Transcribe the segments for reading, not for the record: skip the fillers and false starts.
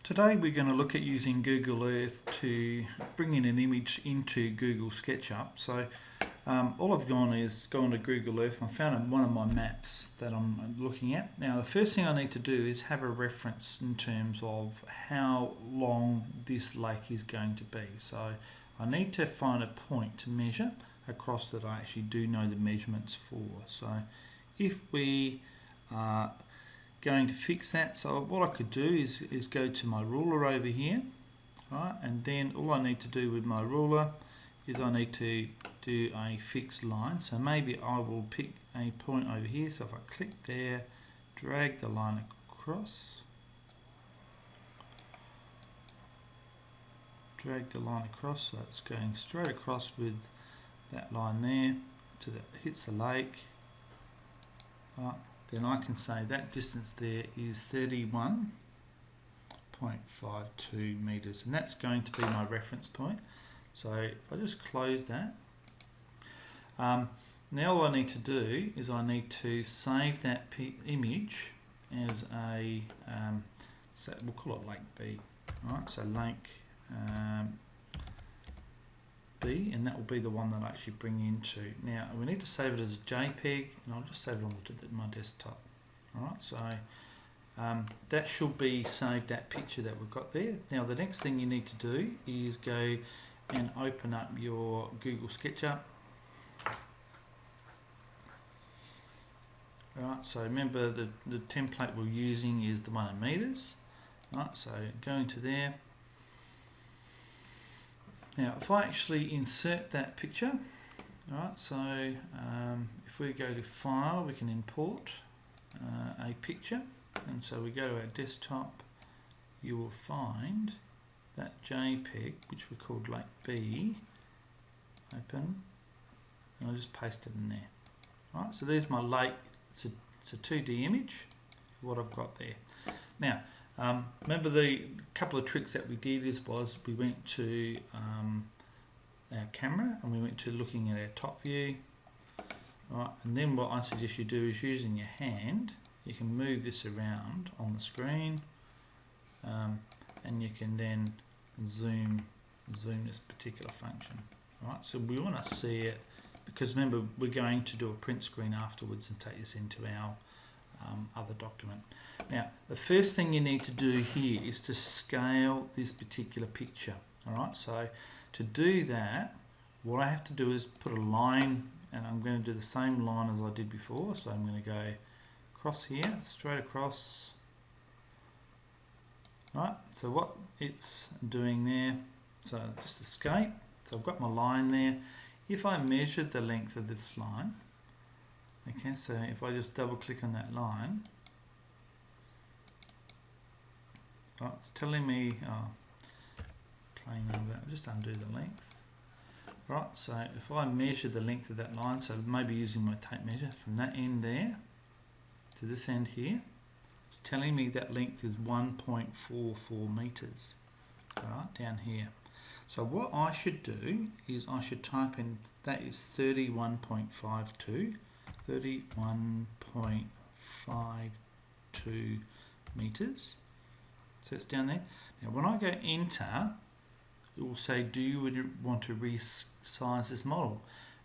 Today we're going to look at using Google Earth to bring in an image into Google SketchUp. So all I've gone is gone to Google Earth and I found one of my maps that I'm looking at. Now the first thing I need to do is have a reference in terms of how long this lake is going to be. So I need to find a point to measure across that I actually do know the measurements for. So if we are going to fix that, so what I could do is go to my ruler over here, right, and then all I need to do with my ruler is I need to do a fixed line. So maybe I will pick a point over here. So if I click there, drag the line across, so it's going straight across with that line there to that hits the lake. Right. Then I can say that distance there is 31.52 meters, and that's going to be my reference point. So if I just close that, now all I need to do is I need to save that image as a, so we'll call it Lake B, right? So Lake B, and that will be the one that I actually bring into. Now we need to save it as a JPEG, and I'll just save it on my desktop. Alright, so that should be saved, that picture that we've got there. Now the next thing you need to do is go and open up your Google SketchUp. Alright, so remember the template we're using is the one in meters. Alright, so go into there. Now if I actually insert that picture, alright, so if we go to File, we can import a picture, and so we go to our desktop, you will find that JPEG, which we called Lake B, open, and I'll just paste it in there. Alright, so there's my lake, it's a 2D image, what I've got there. Now, remember the couple of tricks that we did was we went to our camera and we went to looking at our top view, right, and then what I suggest you do is using your hand, you can move this around on the screen, and you can then zoom this particular function. Right, so we want to see it because remember we're going to do a print screen afterwards and take this into our other document. Now the first thing you need to do here is to scale this particular picture. Alright, so to do that, what I have to do is put a line, and I'm going to do the same line as I did before. So I'm going to go across here, straight across. Right, so what it's doing there, so just escape. So I've got my line there. If I measured the length of this line, okay, so if I just double click on that line, oh, it's telling me, playing over that, I'll just undo the length. Right, so if I measure the length of that line, so maybe using my tape measure from that end there to this end here, it's telling me that length is 1.44 meters, right, down here. So what I should do is I should type in, that is 31.52 meters. So it's down there. Now when I go enter, it will say, do you want to resize this model?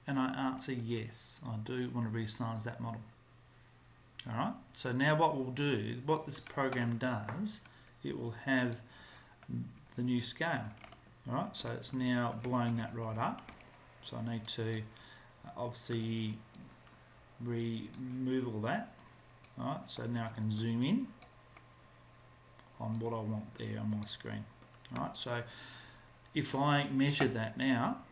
And I answer yes, I do want to resize that model. Alright, so now what we'll do, what this program does, it will have the new scale. Alright, so it's now blowing that right up. So I need to obviously remove all that. Alright, so now I can zoom in on what I want there on my screen. Alright, so if I measure that now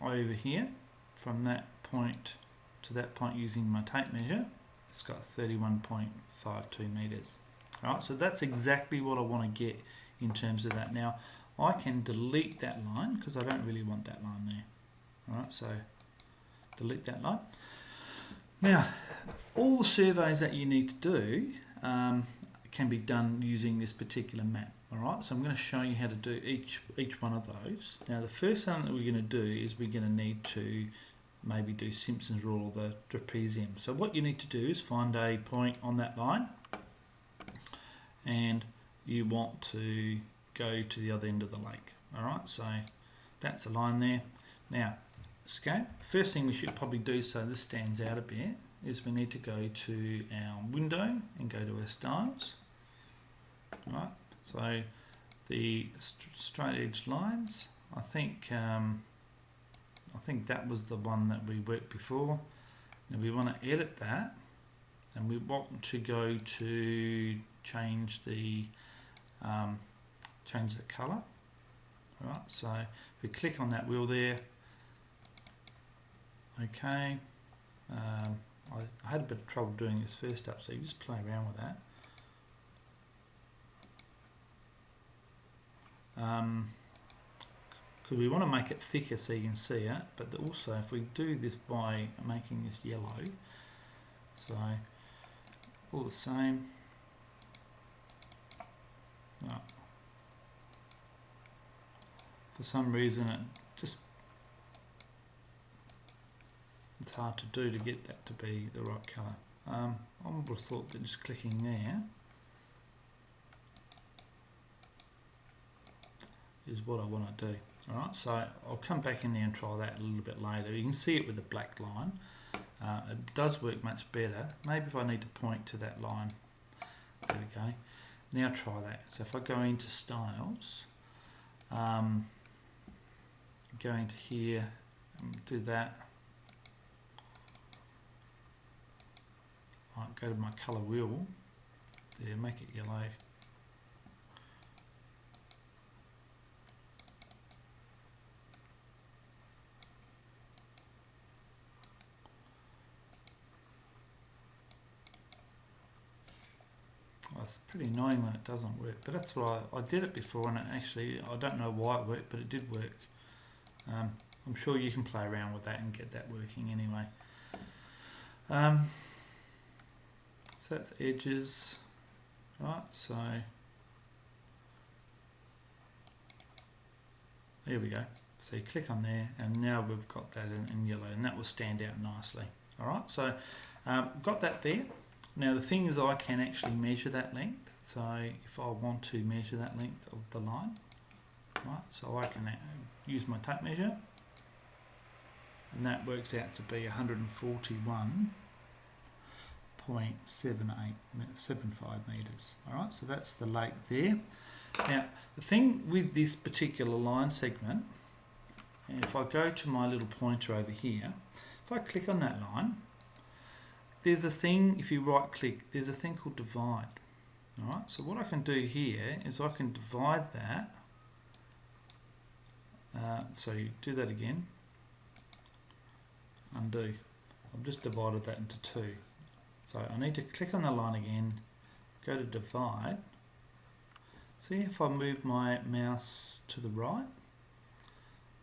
over here from that point to that point using my tape measure, it's got 31.52 meters. Alright, so that's exactly what I want to get in terms of that. Now I can delete that line because I don't really want that line there. Alright, so delete that line. Now all the surveys that you need to do can be done using this particular map. Alright, so I'm going to show you how to do each one of those. Now the first thing that we're going to do is we're going to need to maybe do Simpsons rule or the trapezium. So what you need to do is find a point on that line and you want to go to the other end of the lake. Alright, so that's a line there. Now, escape. First thing we should probably do, so this stands out a bit, is we need to go to our window and go to our styles. Right, so the straight edge lines, I think that was the one that we worked before. Now we want to edit that, and we want to go to change the colour. Right, so if we click on that wheel there, okay. I had a bit of trouble doing this first up, so you just play around with that. Because we want to make it thicker so you can see it, but also if we do this by making this yellow, so all the same. Oh. For some reason it's hard to do to get that to be the right colour. I would have thought that just clicking there is what I want to do. Alright, so I'll come back in there and try that a little bit later. You can see it with the black line. It does work much better. Maybe if I need to point to that line. There we go. Now try that. So if I go into styles, go into here and do that. Right, go to my colour wheel. There, make it yellow. It's pretty annoying when it doesn't work, but that's what I did it before, and it actually, I don't know why it worked, but it did work. I'm sure you can play around with that and get that working anyway. So that's edges, right? So there we go. So you click on there, and now we've got that in yellow, and that will stand out nicely. All right, so got that there. Now the thing is, I can actually measure that length. So if I want to measure that length of the line, right, so I can use my tape measure, and that works out to be 141.75 meters. All right, so that's the lake there. Now the thing with this particular line segment, and if I go to my little pointer over here, if I click on that line, there's a thing, if you right click, there's a thing called divide. Alright, so what I can do here is I can divide that. So you do that again, undo. I've just divided that into two. So I need to click on the line again, go to divide. See if I move my mouse to the right,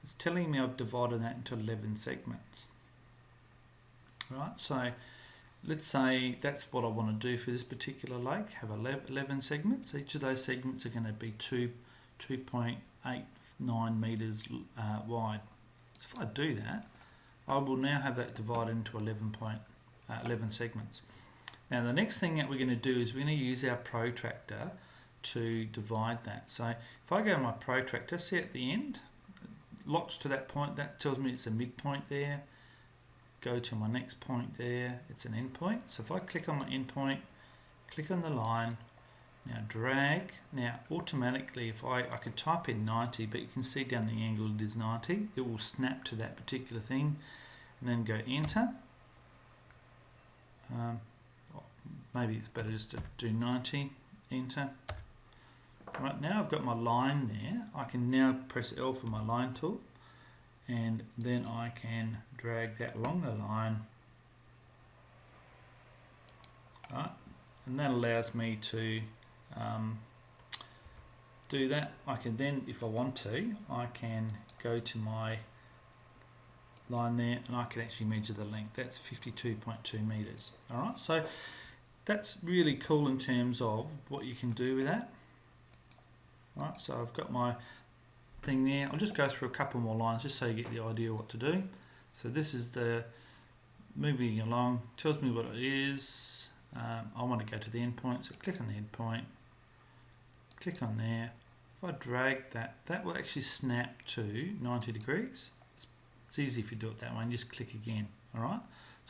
it's telling me I've divided that into 11 segments. Right, so let's say that's what I want to do for this particular lake, have 11 segments. Each of those segments are going to be 2.89 meters wide. So if I do that, I will now have that divided into 11 segments. Now the next thing that we're going to do is we're going to use our protractor to divide that. So if I go to my protractor, see at the end, locks to that point, that tells me it's a midpoint there. Go to my next point there, it's an end point. So if I click on my end point, click on the line, now drag. Now automatically, if I could type in 90, but you can see down the angle it is 90, it will snap to that particular thing, and then go enter. Maybe it's better just to do 90, enter. Right, now I've got my line there. I can now press L for my line tool, and then I can drag that along the line. Right, and that allows me to do that. I can then, if I want to, I can go to my line there, and I can actually measure the length. That's 52.2 meters. All right, so that's really cool in terms of what you can do with that. Right, so I've got my thing there. I'll just go through a couple more lines just so you get the idea what to do. So this is the moving along, tells me what it is. I want to go to the end point, so click on the end point, click on there. If I drag that, that will actually snap to 90 degrees. It's easy if you do it that way and just click again. Alright,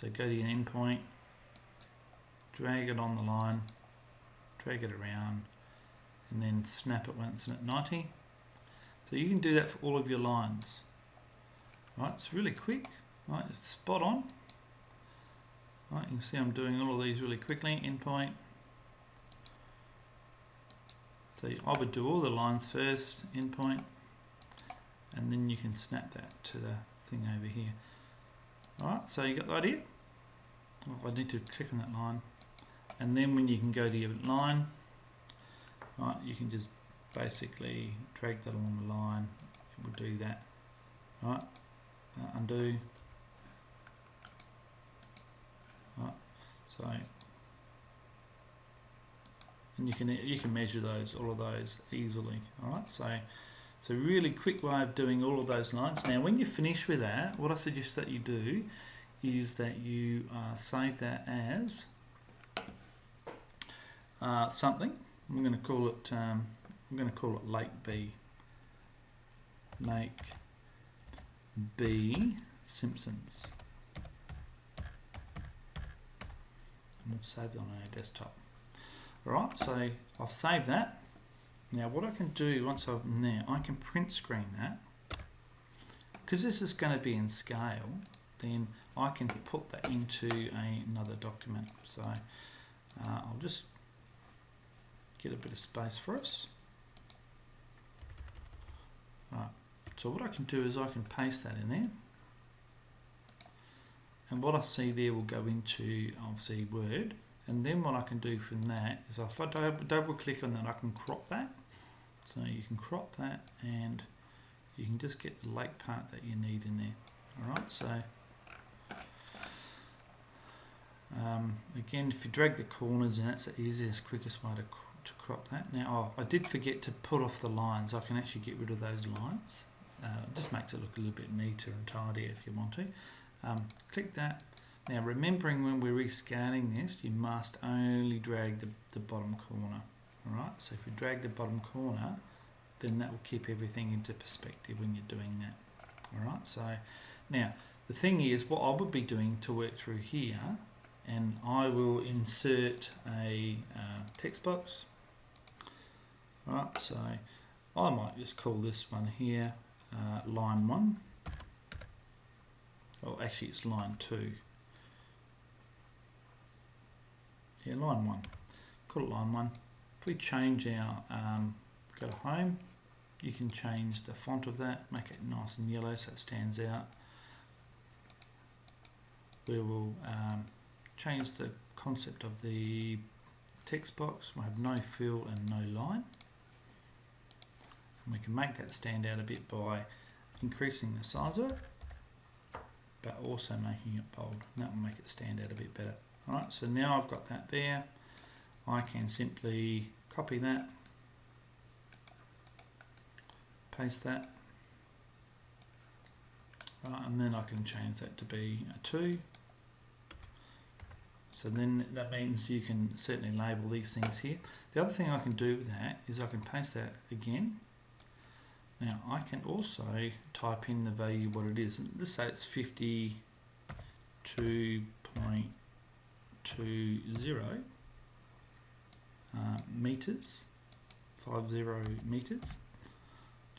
so go to your endpoint, drag it on the line, drag it around, and then snap it once at 90. So you can do that for all of your lines. Right, it's really quick. Right, it's spot on. Right, you can see I'm doing all of these really quickly. Endpoint. So I would do all the lines first, endpoint, and then you can snap that to the thing over here. Alright, so you got the idea? Well, I need to click on that line, and then when you can go to your line, right, you can just basically drag that along the line. It will do that. Right, undo. Right, so and you can measure those, all of those easily. All right, so it's a really quick way of doing all of those lines. Now, when you finish with that, what I suggest that you do is that you save that as something. I'm going to call it Lake B. Lake B Simpsons. And we'll save it on our desktop. Alright, so I've saved that. Now what I can do once I'm there, I can print screen that. Because this is going to be in scale, then I can put that into another document. So I'll just get a bit of space for us. Right. So what I can do is I can paste that in there. And what I see there will go into, obviously, Word. And then what I can do from that is if I double click on that, I can crop that. So you can crop that and you can just get the lake part that you need in there. Alright, so again, if you drag the corners in, that's the easiest, quickest way to crop that. Now, I did forget to put off the lines. I can actually get rid of those lines. It just makes it look a little bit neater and tidier if you want to. Click that. Now, remembering when we're rescaling this, you must only drag the bottom corner. Alright, so if you drag the bottom corner, then that will keep everything into perspective when you're doing that. Alright, so now the thing is, what I would be doing to work through here, and I will insert a text box. Alright, so I might just call this one here line 1. Oh, actually it's line 2. Yeah, line 1. Call it line 1. If we change our, go to home, you can change the font of that, make it nice and yellow so it stands out. We will change the concept of the text box. We'll have no fill and no line. And we can make that stand out a bit by increasing the size of it, but also making it bold. And that will make it stand out a bit better. Alright, so now I've got that there. I can simply copy that, paste that, right, and then I can change that to be a 2. So then that means you can certainly label these things here. The other thing I can do with that is I can paste that again. Now I can also type in the value what it is. Let's say it's 52.20 meters, 50 meters,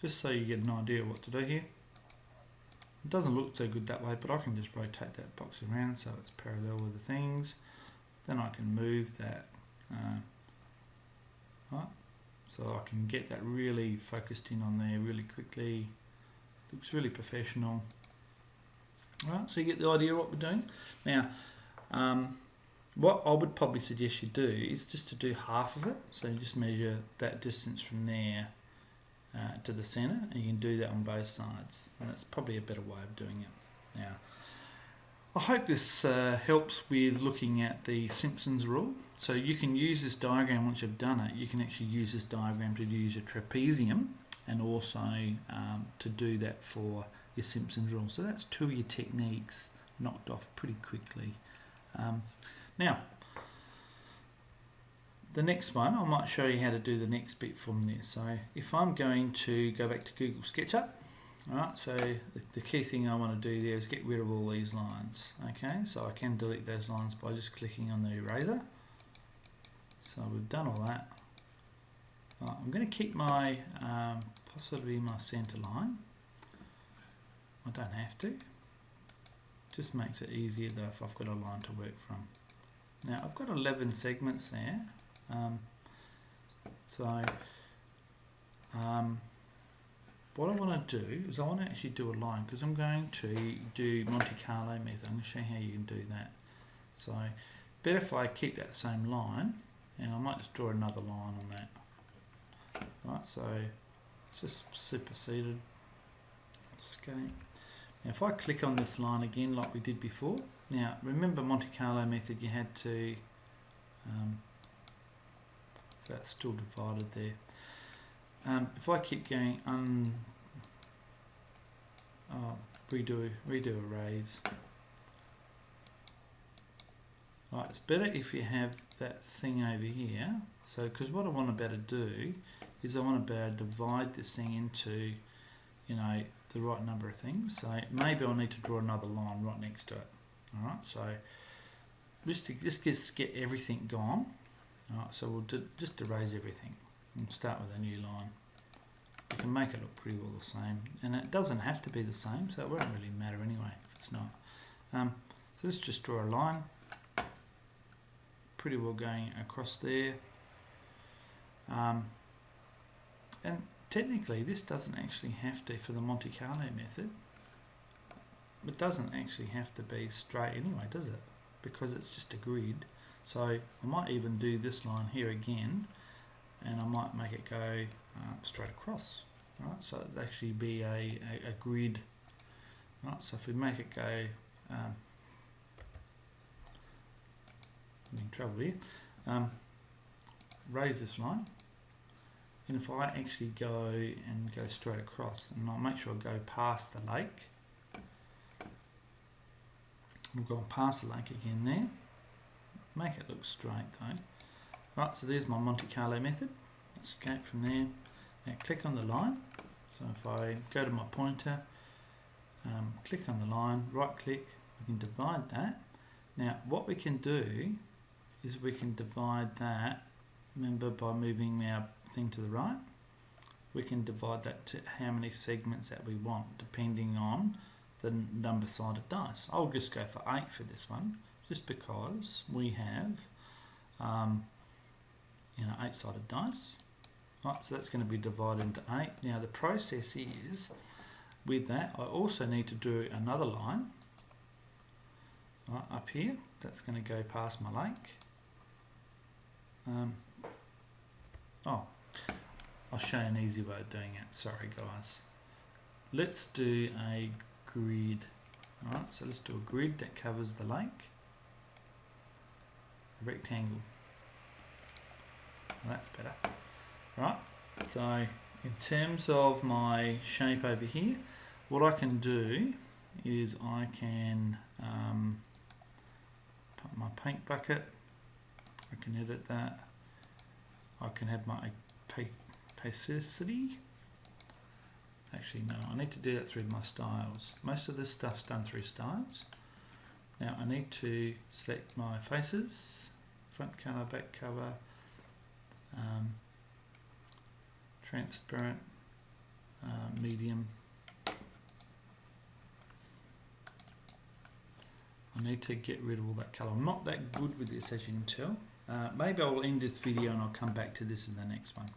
just so you get an idea what to do here. It doesn't look so good that way, but I can just rotate that box around so it's parallel with the things. Then I can move that right, so I can get that really focused in on there really quickly. Looks really professional. Right, so you get the idea of what we're doing. Now, what I would probably suggest you do is just to do half of it. So you just measure that distance from there to the centre, and you can do that on both sides. And that's probably a better way of doing it. Now, I hope this helps with looking at the Simpsons rule. So you can use this diagram once you've done it. You can actually use this diagram to use your trapezium and also to do that for your Simpsons rule. So that's 2 of your techniques knocked off pretty quickly. Now, the next one, I might show you how to do the next bit from there. So if I'm going to go back to Google SketchUp, alright, so the key thing I want to do there is get rid of all these lines. Okay, so I can delete those lines by just clicking on the eraser. So we've done all that. I'm going to keep my, possibly my center line. I don't have to. Just makes it easier though if I've got a line to work from. Now I've got 11 segments there. What I want to do is I want to actually do a line because I'm going to do Monte Carlo method. I'm going to show you how you can do that. So better if I keep that same line, and I might just draw another line on that. Right, so it's just superseded. Escape. Now if I click on this line again like we did before, now remember Monte Carlo method, you had to, so that's still divided there. If I keep going redo arrays. Right, it's better if you have that thing over here. So because what I want to be able to do is I want to be able to divide this thing into, you know, the right number of things. So maybe I'll need to draw another line right next to it. Alright, so just get everything gone. Alright, so we'll just erase everything and start with a new line. You can make it look pretty well the same, and it doesn't have to be the same, so it won't really matter anyway if it's not. So let's just draw a line, pretty well going across there. And technically this doesn't actually have to, for the Monte Carlo method, it doesn't actually have to be straight anyway, does it? Because it's just a grid. So I might even do this line here again, and I might make it go straight across. Right, so it'd actually be a grid. Right, so if we make it go, I'm in trouble here. Raise this line, and if I actually go and go straight across, and I'll make sure I go past the lake. We've gone past the lake again there. Make it look straight though. Right, so there's my Monte Carlo method. Escape from there. Now click on the line. So if I go to my pointer, click on the line, right click, we can divide that. Now what we can do is we can divide that, remember, by moving our thing to the right. We can divide that to how many segments that we want, depending on the number-sided dice. I'll just go for 8 for this one, just because we have 8-sided dice. Right, so that's going to be divided into 8. Now the process is, with that, I also need to do another line right up here. That's going to go past my lake. I'll show you an easy way of doing it. Sorry guys. Let's do a grid. Alright, so let's do a grid that covers the lake. A rectangle. Well, that's better. Right, so in terms of my shape over here, what I can do is I can put my paint bucket. I can edit that. I can have my opacity. Actually, no, I need to do that through my styles. Most of this stuff's done through styles. Now I need to select my faces, front cover, back cover, transparent, medium. I need to get rid of all that colour. I'm not that good with this, as you can tell. Maybe I'll end this video and I'll come back to this in the next one.